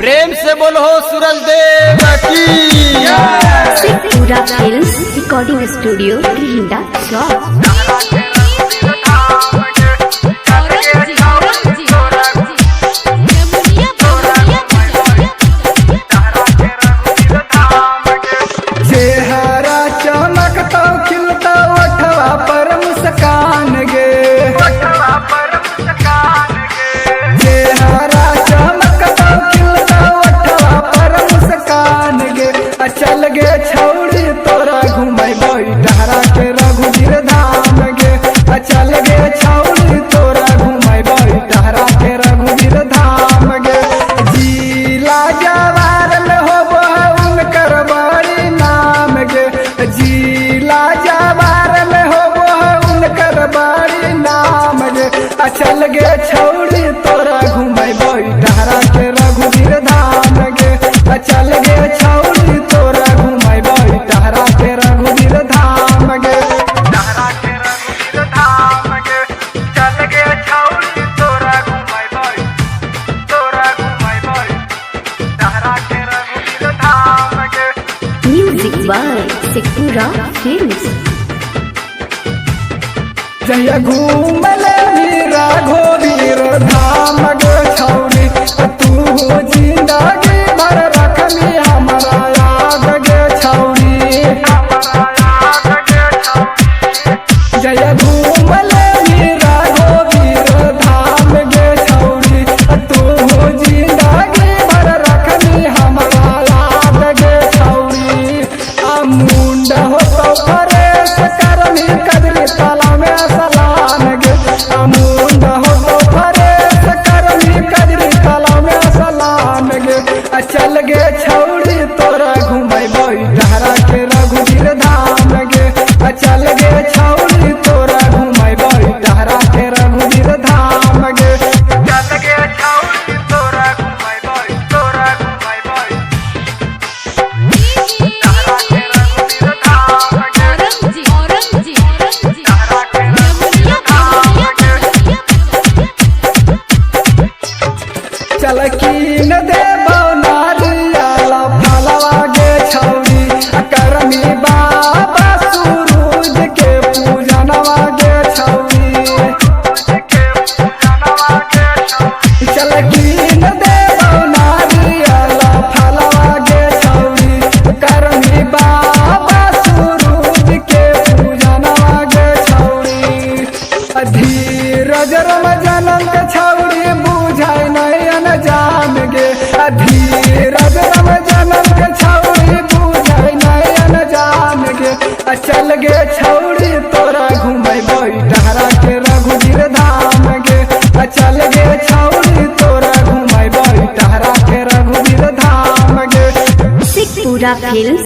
प्रेम से बोलो सूरज देव की। शेखपुरा फिल्म्स रिकॉर्डिंग स्टूडियो रिहिंदा चौक। चेहरा चमकता खिलता ओठवा पर मुस्कान गे, चेहरा चमकता खिलता ओठवा पर मुस्कान गे। चल गे छौड़ी तोरा घुमै डहरा के रघुवीर धाम गे। चल गे छौड़ी तोरा घुमै डहरा के रघुवीर धाम गे। जिला जवार में होबो उनकर बड़ी नाम गे, जिला जवार में होबो उनकर बड़ी नाम गे। चल गे छौड़ी तोरा घुमै डहरा के रघुवीर धाम गे। चल गे छौड़ी तोरा घुमै डहरा के रघुवीर धाम गे, डहरा के रघुवीर धाम गे। चल गे छौड़ी तोरा घुमै तोरा घुमै डहरा के रघुवीर धाम गे। Music by Sheikhpura films. जय घूमले वीरा घोवीर धाम गे छौड़ी, तू जिंदगी भर रखनी हमारा याद गे छौड़ी। जय घूमले वीरा घोवीर धाम गे छौड़ी, तू जिंदगी भर रखनी हमारा याद गे छौड़ी। मुंड हो तो फरेश करनी कदरी ताला में सलाम गे। मुंड हो तो फरेश करनी कदरी ताला में सलाम गे। चल गे छौड़ी तोरा घुमै डहरा के रघुवीर धाम गे। चल गे छौड़ी तोरा घुमै डहरा के रघुवीर धाम गे। चल गे छौड़ी तोरा घुमै डहरा के रघुवीर धाम गे। चल कीन देबो नारियल फलवा गे छौड़ी, करमी बाबा सूरज के पूजनवा गे छौड़ी। चल कीन देबो नारियल फलवा गे छौड़ी, करमी बाबा सूरज के पूजनवा गे छौड़ी। धीरज रम जनम के छौड़ी बुझाय नहीं अनजान गे। धीरज रम जनम के छौड़ी बुझाय नहीं अनजान गे। चल गे छौड़ी तोरा घुमै डहरा के रघुवीर धाम गे। चल गे छौड़ी तोरा घुमै डहरा के रघुवीर धाम गे। शेखपुरा फिल्म्स